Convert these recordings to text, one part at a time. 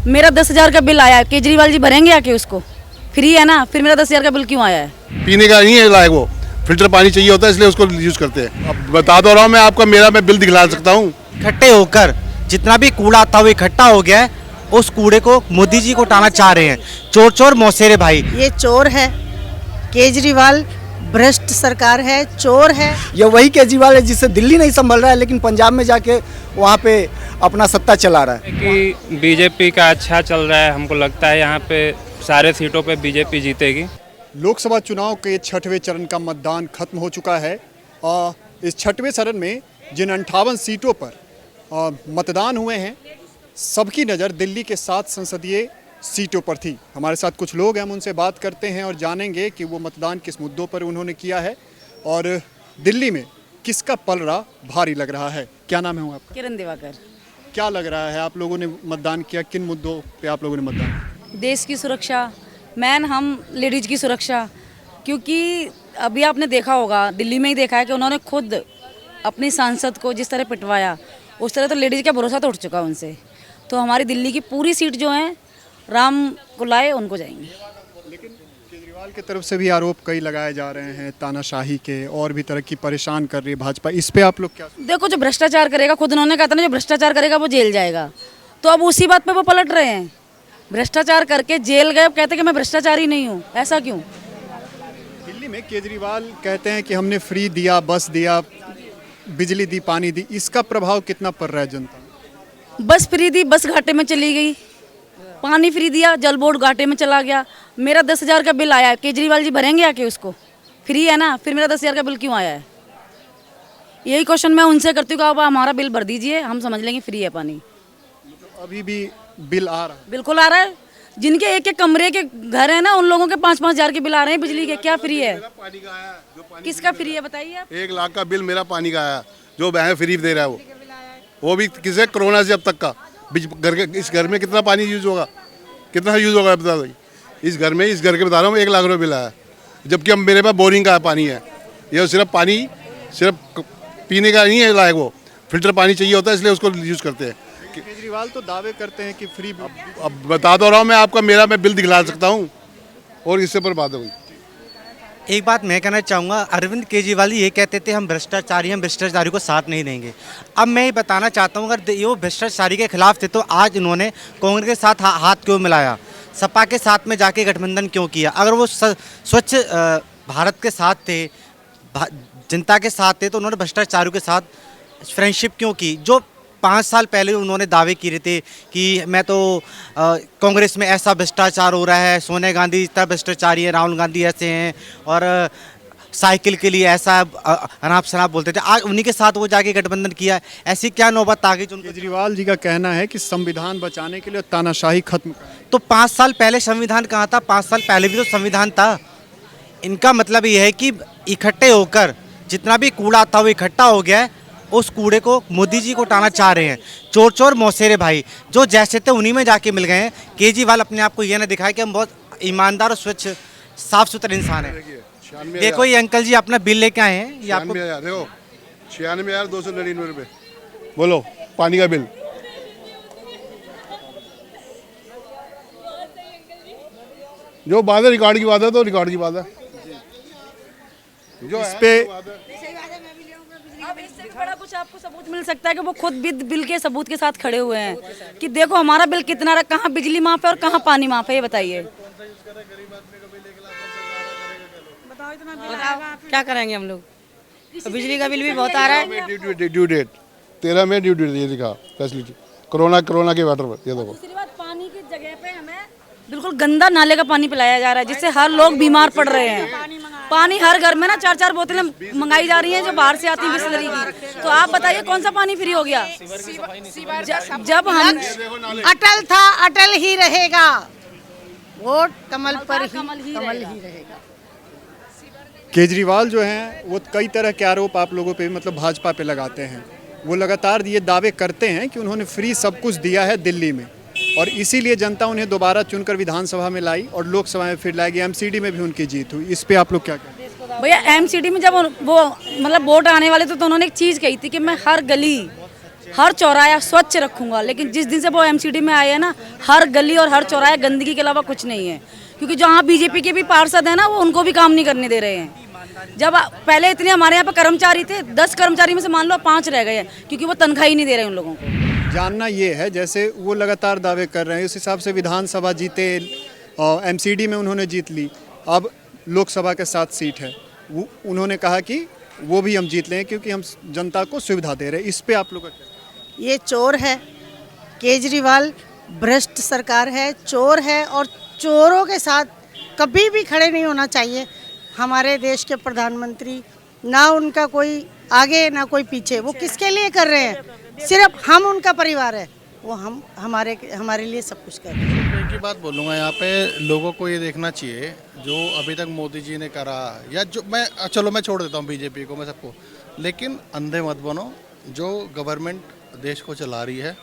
मेरा 10,000 का बिल आया है, केजरीवाल जी भरेंगे आके उसको? फ्री है ना, फिर मेरा 10,000 का बिल क्यों आया है? पीने का नहीं है लायक, वो फिल्टर पानी चाहिए होता है इसलिए उसको यूज करते हैं। अब बता दो रहा हूँ मैं आपका, मैं बिल दिखला सकता हूँ। इकट्ठे होकर जितना भी कूड़ा था वो इकट्ठा हो गया है, उस कूड़े को मोदी जी को उठाना चाह रहे हैं। चोर चोर मौसेरे भाई। ये चोर है, केजरीवाल भ्रष्ट सरकार है, चोर है। ये वही केजरीवाल है जिससे दिल्ली नहीं संभल रहा है, लेकिन पंजाब में जाके वहाँ पे अपना सत्ता चला रहा है। कि बीजेपी का अच्छा चल रहा है, हमको लगता है यहाँ पे सारे सीटों पे बीजेपी जीतेगी। लोकसभा चुनाव के 6वें चरण का मतदान खत्म हो चुका है और इस 6वें चरण में जिन 58 सीटों पर मतदान हुए हैं, सबकी नज़र दिल्ली के 7 संसदीय सीटों पर थी। हमारे साथ कुछ लोग हैं, हम उनसे बात करते हैं और जानेंगे कि वो मतदान किस मुद्दों पर उन्होंने किया है और दिल्ली में किसका पलड़ा भारी लग रहा है। क्या नाम है आपका? किरण दिवाकर। क्या लग रहा है, आप लोगों ने मतदान किया, किन मुद्दों पे आप लोगों ने मतदान किया? देश की सुरक्षा, हम लेडीज की सुरक्षा, क्योंकि अभी आपने देखा होगा, दिल्ली में ही देखा है कि उन्होंने खुद अपनी सांसद को जिस तरह पिटवाया, उस तरह तो लेडीज का भरोसा तो उठ चुका उनसे। तो हमारी दिल्ली की पूरी सीट जो है, राम को लाए उनको जाएंगे। लेकिन केजरीवाल की तरफ से भी आरोप कई लगाए जा रहे हैं तानाशाही के, और भी तरह की परेशान कर रही है भाजपा। इस पे आप लोग क्या? देखो, जो भ्रष्टाचार करेगा, खुद उन्होंने कहा था ना, जो भ्रष्टाचार करेगा वो जेल जाएगा। तो अब उसी बात पे वो पलट रहे हैं। भ्रष्टाचार करके जेल गए, कहते कि मैं भ्रष्टाचारी नहीं हूँ। ऐसा क्यों? दिल्ली में केजरीवाल कहते हैं कि हमने फ्री दिया, बस दिया, बिजली दी, पानी दी। इसका प्रभाव कितना पड़ रहा है जनता? बस फ्री दी, बस घाटे में चली गई। पानी फ्री दिया, जल बोर्ड घाटे में चला गया। मेरा 10,000 का बिल आया है, केजरीवाल जी भरेंगे आके उसको? फ्री है ना, फिर मेरा 10,000 का बिल क्यों आया है? यही क्वेश्चन मैं उनसे करती हूँ कि आप हमारा बिल भर दीजिए, हम समझ लेंगे फ्री है पानी। अभी भी बिल आ रहा है? बिल्कुल आ रहा है। जिनके एक एक कमरे के घर है ना, उन लोगों के 5-5 हज़ार के बिल आ रहे हैं बिजली के। क्या फ्री है? पानी का आया, जो पानी किसका फ्री है बताइए आप? 1 लाख का बिल मेरा पानी का आया, जो बैंक फ्री दे रहा है वो भी किसे, कोरोना से अब तक का। इस घर में कितना पानी यूज होगा, कितना यूज होगा बता दो। इस घर के बता रहा हूँ, 1 लाख रुपये बिल आया, जबकि अब मेरे पास बोरिंग का पानी है। ये सिर्फ पीने का नहीं है लायक, वो फिल्टर पानी चाहिए होता है इसलिए उसको यूज करते हैं। केजरीवाल तो दावे करते हैं कि फ्री। अब बता दो रहा हूँ मैं आपका, मैं बिल दिखला सकता हूँ और इससे पर बात है। एक बात मैं कहना चाहूँगा, अरविंद केजरीवाल ये कहते थे हम भ्रष्टाचारी को साथ नहीं देंगे। अब मैं ये बताना चाहता हूँ, अगर ये वो भ्रष्टाचारी के खिलाफ थे तो आज इन्होंने कांग्रेस के साथ हाथ क्यों मिलाया, सपा के साथ में जाके गठबंधन क्यों किया? अगर वो स्वच्छ भारत के साथ थे, जनता के साथ थे, तो उन्होंने भ्रष्टाचारियों के साथ फ्रेंडशिप क्यों की? जो 5 साल पहले उन्होंने दावे किए थे कि मैं तो कांग्रेस में ऐसा भ्रष्टाचार हो रहा है, सोनिया गांधी इतना भ्रष्टाचारी है, राहुल गांधी ऐसे हैं, और साइकिल के लिए ऐसा अनाप शनाप बोलते थे। आज उन्हीं के साथ वो जाके गठबंधन किया। ऐसी क्या नौबत आ गई? केजरीवाल जी का कहना है कि संविधान बचाने के लिए तानाशाही खत्म करना। तो 5 साल पहले संविधान कहाँ था? 5 साल पहले भी तो संविधान था। इनका मतलब ये है कि इकट्ठे होकर जितना भी कूड़ा था वो इकट्ठा हो गया है, उस कूड़े को मोदी जी को उठाना चाह रहे हैं। चोर चोर मौसेरे भाई, जो जैसे थे उन्हीं में जाके मिल गए हैं। केजरीवाल अपने आप को ये ना दिखाए कि हम बहुत ईमानदार और स्वच्छ साफ सुथरे इंसान हैं। देखो ये अंकल जी अपना बिल लेके आए हैं, ये आपको देखो 96,299 रुपये। बोलो पानी का बिल। जो बात है रिकॉर्ड की बात है, तो रिकॉर्ड की बात है। जो इस पे अब इससे बड़ा कुछ आपको सबूत मिल सकता है कि वो खुद बिल के सबूत के साथ खड़े हुए हैं कि देखो हमारा बिल कितना रहा, कहाँ बिजली माफ है और कहाँ पानी माफ है, ये बताइए। क्या करेंगे हम लोग? बिजली का बिल भी बहुत आ रहा है। ड्यू डेट 13 में ड्यू डेट ये लिखा फैसिलिटी कोरोना के वाटर पर। ये देखो, दूसरी बात, पानी की जगह पे हमें बिल्कुल गंदा नाले का पानी पिलाया जा रहा है, जिससे हर लोग बीमार पड़ रहे हैं। पानी हर घर में ना 4-4 बोतलें मंगाई जा रही हैं जो बाहर से आती हैं बिस्लरी की। तो आप बताइए कौन सा पानी फ्री हो गया? जब हम अटल था, अटल ही रहेगा, वोट कमल पर ही रहेगा। केजरीवाल जो हैं वो कई तरह के आरोप आप लोगों पे, मतलब भाजपा पे लगाते हैं। वो लगातार ये दावे करते हैं कि उन्होंने फ्री सब कुछ दिया है दिल्ली में, और इसीलिए जनता उन्हें दोबारा चुनकर विधानसभा में लाई और लोकसभा में फिर लाएगी। एमसीडी में भी उनकी जीत हुई। इस पे आप लोग क्या कहते हैं? भैया एमसीडी में जब वो मतलब वोट आने वाले थे तो उन्होंने एक चीज़ कही थी कि मैं हर गली हर चौराहा स्वच्छ रखूंगा। लेकिन जिस दिन से वो एमसीडी में आए हैं ना, हर गली और हर चौराहे गंदगी के अलावा कुछ नहीं है। क्योंकि जहाँ बीजेपी के भी पार्षद हैं ना, वो उनको भी काम नहीं करने दे रहे हैं। जब पहले इतने हमारे यहाँ पे कर्मचारी थे, 10 कर्मचारी में से मान लो 5 रह गए हैं, क्योंकि वो तनख्वाह ही नहीं दे रहे उन लोगों को। जानना ये है, जैसे वो लगातार दावे कर रहे हैं, उस हिसाब से विधानसभा जीते, एमसीडी में उन्होंने जीत ली, अब लोकसभा के 7 सीट है, उन्होंने कहा कि वो भी हम जीत लें क्योंकि हम जनता को सुविधा दे रहे हैं। इस पे आप लोग का क्या? ये चोर है, केजरीवाल भ्रष्ट सरकार है, चोर है, और चोरों के साथ कभी भी खड़े नहीं होना चाहिए हमारे देश के प्रधानमंत्री। ना उनका कोई आगे ना कोई पीछे, वो किसके लिए कर रहे हैं? सिर्फ हम उनका परिवार है, वो हम हमारे लिए सब कुछ कर रहे हैं। एक ही बात बोलूँगा, यहाँ पे लोगों को ये देखना चाहिए जो अभी तक मोदी जी ने करा, या जो मैं छोड़ देता हूँ बीजेपी को, मैं सबको, लेकिन अंधे मत बनो। जो गवर्नमेंट देश को चला रही है,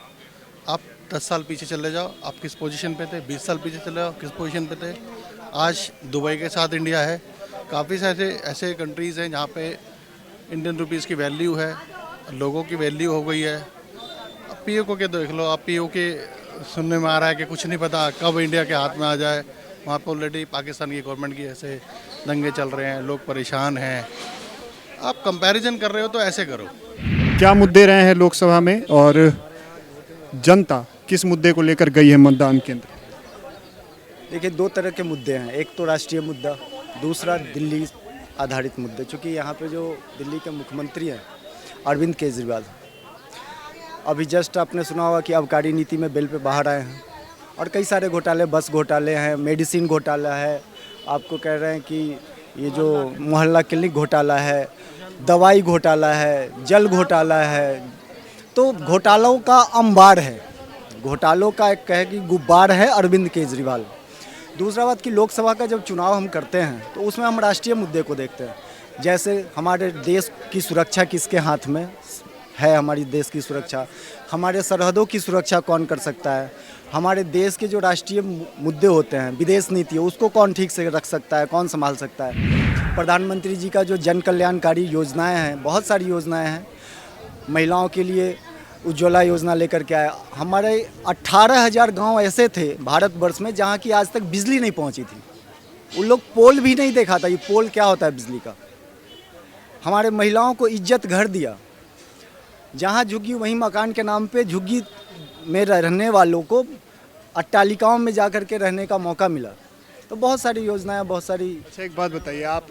आप 10 साल पीछे चले जाओ, आप किस पोजीशन पे थे, 20 साल पीछे चले जाओ, किस पोजीशन पे थे। आज दुबई के साथ इंडिया है, काफ़ी सारे ऐसे कंट्रीज़ हैं जहाँ पे इंडियन रुपीज़ की वैल्यू है, लोगों की वैल्यू हो गई है। अब पीओ को क्या देख लो, आप पीओ के सुनने में आ रहा है कि कुछ नहीं पता कब इंडिया के हाथ में आ जाए। वहाँ पर ऑलरेडी पाकिस्तान की गवर्नमेंट की ऐसे दंगे चल रहे हैं, लोग परेशान हैं। आप कंपैरिजन कर रहे हो तो ऐसे करो। क्या मुद्दे रहे हैं लोकसभा में और जनता किस मुद्दे को लेकर गई है मतदान केंद्र? देखिए, 2 तरह के मुद्दे हैं। एक तो राष्ट्रीय मुद्दा, दूसरा दिल्ली आधारित मुद्दे। चूँकि यहाँ पे जो दिल्ली के मुख्यमंत्री हैं अरविंद केजरीवाल, अभी जस्ट आपने सुना होगा कि आबकारी नीति में बिल पे बाहर आए हैं, और कई सारे घोटाले, बस घोटाले हैं, मेडिसिन घोटाला है, आपको कह रहे हैं कि ये जो मोहल्ला क्लिनिक घोटाला है, दवाई घोटाला है, जल घोटाला है। तो घोटालों का अंबार है, घोटालों का एक कहे कि गुब्बार है अरविंद केजरीवाल। दूसरा बात कि लोकसभा का जब चुनाव हम करते हैं तो उसमें हम राष्ट्रीय मुद्दे को देखते हैं। जैसे हमारे देश की सुरक्षा किसके हाथ में है, हमारी देश की सुरक्षा, हमारे सरहदों की सुरक्षा कौन कर सकता है, हमारे देश के जो राष्ट्रीय मुद्दे होते हैं, विदेश नीति, उसको कौन ठीक से रख सकता है, कौन संभाल सकता है। प्रधानमंत्री जी का जो जन कल्याणकारी योजनाएं हैं, बहुत सारी योजनाएं हैं। महिलाओं के लिए उज्ज्वला योजना लेकर के आया। हमारे 18,000 गांव ऐसे थे भारतवर्ष में जहां की आज तक बिजली नहीं पहुंची थी। उन लोग पोल भी नहीं देखा था, ये पोल क्या होता है बिजली का। हमारे महिलाओं को इज्जत घर दिया, जहां झुग्गी वहीं मकान के नाम पे झुग्गी में रहने वालों को अट्टालिकाओं में जाकर के रहने का मौका मिला। तो बहुत सारी योजनाएं, बहुत सारी। अच्छा, एक बात बताइए, आप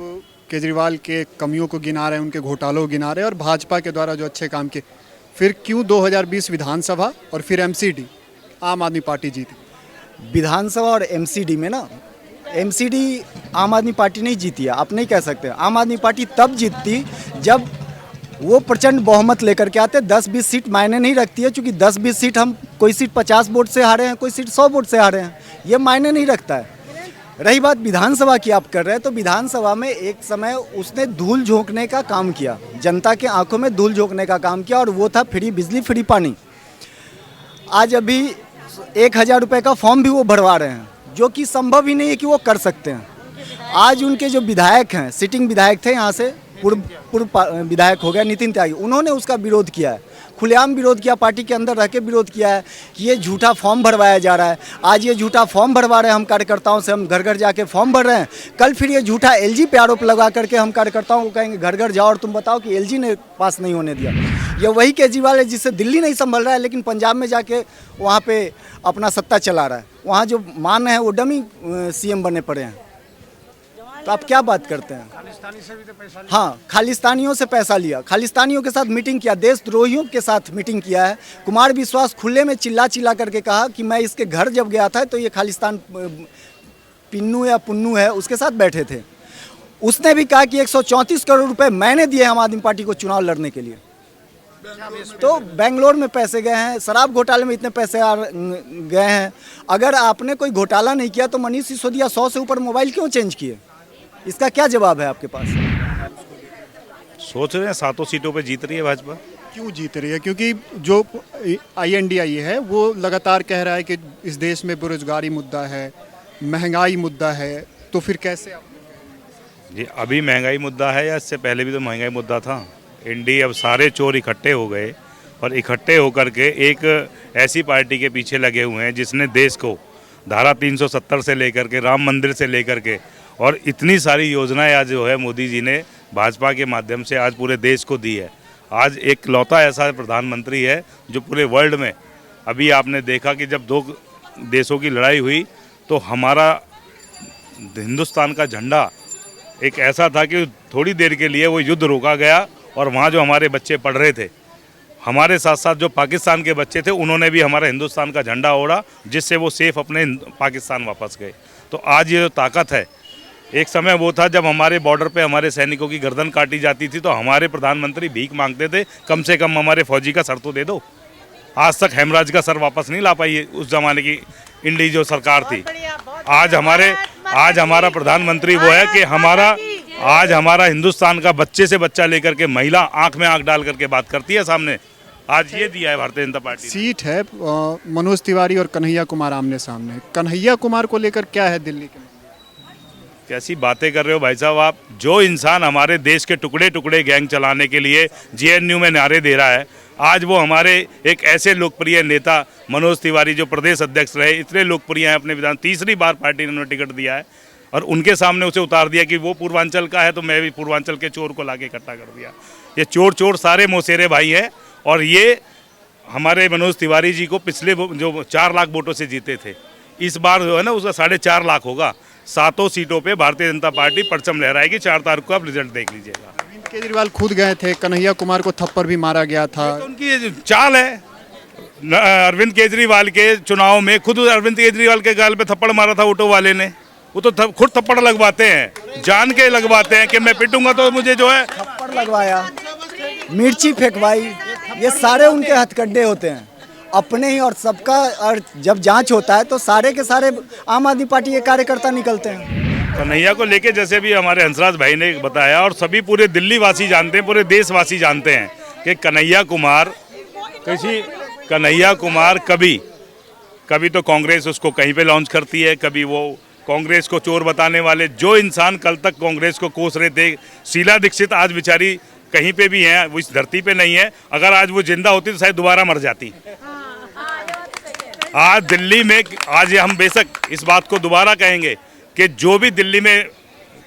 केजरीवाल के कमियों को गिना रहे हैं, उनके घोटालों को गिना रहे हैं, और भाजपा के द्वारा जो अच्छे काम किए, फिर क्यों 2020 विधानसभा और फिर एमसीडी आम आदमी पार्टी जीती? विधानसभा और एमसीडी में ना, एमसीडी आम आदमी पार्टी नहीं जीती है, आप नहीं कह सकते। आम आदमी पार्टी तब जीतती जब वो प्रचंड बहुमत लेकर के आते। 10-20 सीट मायने नहीं रखती है, क्योंकि 10-20 सीट हम कोई सीट 50 वोट से हारे हैं, कोई सीट 100 वोट से हारे हैं, ये मायने नहीं रखता है। रही बात विधानसभा की आप कर रहे हैं, तो विधानसभा में एक समय उसने धूल झोंकने का काम किया, जनता के आंखों में धूल झोंकने का काम किया, और वो था फ्री बिजली, फ्री पानी। आज अभी 1,000 रुपये का फॉर्म भी वो भरवा रहे हैं, जो कि संभव ही नहीं है कि वो कर सकते हैं। आज उनके जो विधायक हैं, सिटिंग विधायक थे, यहाँ से पूर्व विधायक हो गया नितिन त्यागी, उन्होंने उसका विरोध किया है, खुलेआम विरोध किया, पार्टी के अंदर रह के विरोध किया है कि ये झूठा फॉर्म भरवाया जा रहा है। आज ये झूठा फॉर्म भरवा रहे हैं हम कार्यकर्ताओं से, हम घर घर जाके फॉर्म भर रहे हैं। कल फिर ये झूठा एलजी पे आरोप लगा करके हम कार्यकर्ताओं को कहेंगे घर घर जाओ और तुम बताओ कि एलजी ने पास नहीं होने दिया। ये वही केजरीवाल है जिससे दिल्ली नहीं संभल रहा है, लेकिन पंजाब में जाके वहाँ पे अपना सत्ता चला रहा है। वहाँ जो मान है वो डमी सीएम बने पड़े हैं। तो आप क्या बात करते हैं? हाँ, खालिस्तानियों से पैसा लिया, खालिस्तानियों के साथ मीटिंग किया, देशद्रोहियों के साथ मीटिंग किया है। कुमार विश्वास खुले में चिल्ला चिल्ला करके कहा कि मैं इसके घर जब गया था तो ये खालिस्तान पिन्नू या पुन्नू है, उसके साथ बैठे थे। उसने भी कहा कि 134 करोड़ रुपए मैंने दिए आम आदमी पार्टी को चुनाव लड़ने के लिए। तो बेंगलोर में पैसे गए हैं, शराब घोटाले में इतने पैसे गए हैं। अगर आपने कोई घोटाला नहीं किया तो मनीष सिसोदिया 100 से ऊपर मोबाइल क्यों चेंज किए? इसका क्या जवाब है आपके पास? सोच रहे हैं 7 सीटों पे जीत रही है भाजपा। क्यों जीत रही है? क्योंकि जो INDIA है वो लगातार कह रहा है कि इस देश में बेरोजगारी मुद्दा है, महंगाई मुद्दा है, तो फिर कैसे आप? जी, अभी महंगाई मुद्दा है या इससे पहले भी तो महंगाई मुद्दा था? इंडी अब सारे चोर इकट्ठे हो गए और इकट्ठे होकर के एक ऐसी पार्टी के पीछे लगे हुए हैं जिसने देश को धारा 370 से लेकर के राम मंदिर से लेकर के और इतनी सारी योजनाएं आज जो है मोदी जी ने भाजपा के माध्यम से आज पूरे देश को दी है। आज एक लौता ऐसा प्रधानमंत्री है जो पूरे वर्ल्ड में, अभी आपने देखा कि जब दो देशों की लड़ाई हुई तो हमारा हिंदुस्तान का झंडा एक ऐसा था कि थोड़ी देर के लिए वो युद्ध रोका गया और वहाँ जो हमारे बच्चे पढ़ रहे थे, हमारे साथ साथ जो पाकिस्तान के बच्चे थे, उन्होंने भी हमारे हिंदुस्तान का झंडा ओढ़ा, जिससे वो सेफ अपने पाकिस्तान वापस गए। तो आज ये जो ताकत है, एक समय वो था जब हमारे बॉर्डर पे हमारे सैनिकों की गर्दन काटी जाती थी तो हमारे प्रधानमंत्री भीख मांगते थे, कम से कम हमारे फौजी का सर तो दे दो। आज तक हेमराज का सर वापस नहीं ला पाई उस जमाने की इंडी जो सरकार थी। आज हमारा प्रधानमंत्री वो है कि आज हमारा हिंदुस्तान का बच्चे से बच्चा लेकर के महिला आंख में आंख डाल करके बात करती है सामने। आज ये दिया है भारतीय जनता पार्टी ने। सीट है मनोज तिवारी और कन्हैया कुमार आमने सामने। कन्हैया कुमार को लेकर क्या है दिल्ली के? कैसी बातें कर रहे हो भाई साहब आप। जो इंसान हमारे देश के टुकड़े टुकड़े गैंग चलाने के लिए जेएनयू में नारे दे रहा है, आज वो हमारे एक ऐसे लोकप्रिय नेता मनोज तिवारी जो प्रदेश अध्यक्ष रहे, इतने लोकप्रिय हैं अपने विधान, तीसरी बार पार्टी ने उन्हें टिकट दिया है और उनके सामने उसे उतार दिया कि वो पूर्वांचल का है तो मैं भी पूर्वांचल के चोर को लाके इकट्ठा कर दिया। ये चोर सारे मौसेरे भाई हैं और ये हमारे मनोज तिवारी जी को पिछले जो 4 लाख वोटों से जीते थे, इस बार जो है ना उसका 4.5 लाख होगा। 7 सीटों पे भारतीय जनता पार्टी परचम लहराएगी। 4 तारीख को आप रिजल्ट देख लीजिएगा। अरविंद केजरीवाल खुद गए थे, कन्हैया कुमार को थप्पड़ भी मारा गया था। तो उनकी चाल है। अरविंद केजरीवाल के चुनाव में खुद अरविंद केजरीवाल के गाल पे थप्पड़ मारा था ऑटो वाले ने। वो तो खुद थप्पड़ लगवाते हैं, जान के लगवाते हैं कि मैं पिटूंगा तो मुझे जो है थप्पड़ लगवाया, मिर्ची फेंकवाई, ये सारे उनके हथकंडे होते हैं अपने ही। और सबका, और जब जांच होता है तो सारे के सारे आम आदमी पार्टी के कार्यकर्ता निकलते हैं। कन्हैया को लेके जैसे भी हमारे हंसराज भाई ने बताया और सभी पूरे दिल्ली वासी जानते हैं, पूरे देशवासी जानते हैं कि कन्हैया कुमार कभी तो कांग्रेस उसको कहीं पे लॉन्च करती है, कभी वो कांग्रेस को चोर बताने वाले जो इंसान कल तक कांग्रेस को कोस रहे थे, शीला दीक्षित आज बेचारी कहीं पे भी हैं, वो इस धरती पे नहीं है। अगर आज वो जिंदा होती तो शायद दोबारा मर जाती। आज दिल्ली में आज हम बेशक इस बात को दोबारा कहेंगे कि जो भी दिल्ली में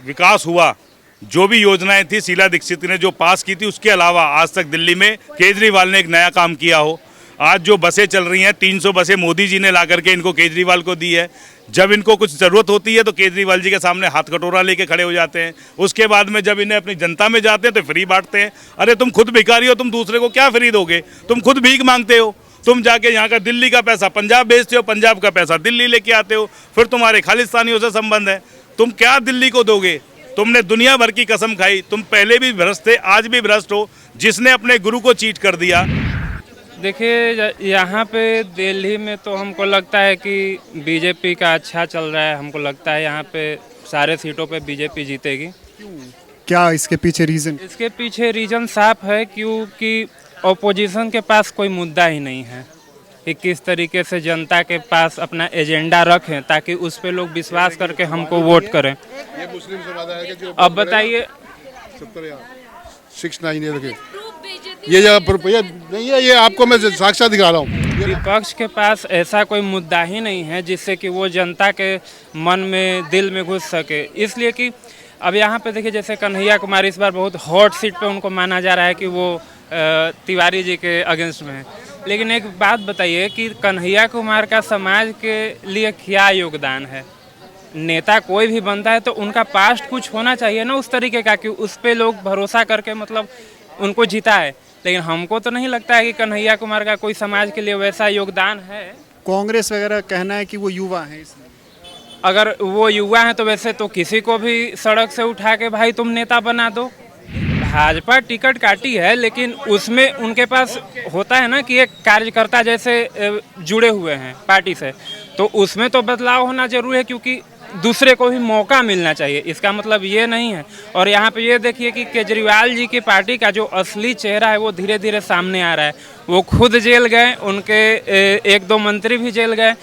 विकास हुआ, जो भी योजनाएं थी शीला दीक्षित ने जो पास की थी, उसके अलावा आज तक दिल्ली में केजरीवाल ने एक नया काम किया हो। आज जो बसें चल रही हैं, 300 बसें मोदी जी ने ला करके इनको केजरीवाल को दी है। जब इनको कुछ ज़रूरत होती है तो केजरीवाल जी के सामने हाथ कटोरा लेके खड़े हो जाते हैं। उसके बाद में जब इन्हें अपनी जनता में जाते हैं तो फ्री बांटते हैं। अरे तुम खुद भिखारी हो, तुम दूसरे को क्या फ्री दोगे? तुम खुद भीख मांगते हो। तुम जाके यहाँ का दिल्ली का पैसा पंजाब भेजते हो, पंजाब का पैसा दिल्ली लेके आते हो, फिर तुम्हारे खालिस्तानियों से संबंध है। तुम क्या दिल्ली को दोगे? तुमने दुनिया भर की कसम खाई। तुम पहले भी भ्रष्ट थे, आज भी भ्रष्ट हो। जिसने अपने गुरु को चीट कर दिया। देखिए यहाँ पे दिल्ली में तो हमको लगता है कि बीजेपी का अच्छा चल रहा है। हमको लगता है यहाँ पे सारे सीटों पे बीजेपी जीतेगी। क्या इसके पीछे रीजन? इसके पीछे रीजन साफ है, क्योंकि ऑपोजिशन के पास कोई मुद्दा ही नहीं है कि किस तरीके से जनता के पास अपना एजेंडा रखें ताकि उस पे लोग विश्वास करके हमको वोट करें। ये मुस्लिम समाज है कि जो अब बताइए 69 ये जगह नहीं है, ये आपको मैं साक्षात दिखा रहा हूँ। विपक्ष के पास ऐसा कोई मुद्दा ही नहीं है जिससे कि वो जनता के मन में, दिल में घुस सके। इसलिए कि अब यहाँ पे देखिए, जैसे कन्हैया कुमार इस बार बहुत हॉट सीट पे उनको माना जा रहा है कि वो तिवारी जी के अगेंस्ट में है। लेकिन एक बात बताइए कि कन्हैया कुमार का समाज के लिए क्या योगदान है? नेता कोई भी बनता है तो उनका पास्ट कुछ होना चाहिए ना उस तरीके का कि उस पर लोग भरोसा करके मतलब उनको जीता है। लेकिन हमको तो नहीं लगता है कि कन्हैया कुमार का कोई समाज के लिए वैसा योगदान है। कांग्रेस वगैरह कहना है कि वो युवा हैं, इसलिए अगर वो युवा हैं तो वैसे तो किसी को भी सड़क से उठा के भाई तुम नेता बना दो। भाजपा टिकट काटी है, लेकिन उसमें उनके पास होता है ना कि एक कार्यकर्ता जैसे जुड़े हुए हैं पार्टी से, तो उसमें तो बदलाव होना जरूरी है, क्योंकि दूसरे को भी मौका मिलना चाहिए। इसका मतलब ये नहीं है। और यहाँ पे ये देखिए कि केजरीवाल जी की पार्टी का जो असली चेहरा है वो धीरे धीरे सामने आ रहा है। वो खुद जेल गए, उनके 1-2 मंत्री भी जेल गए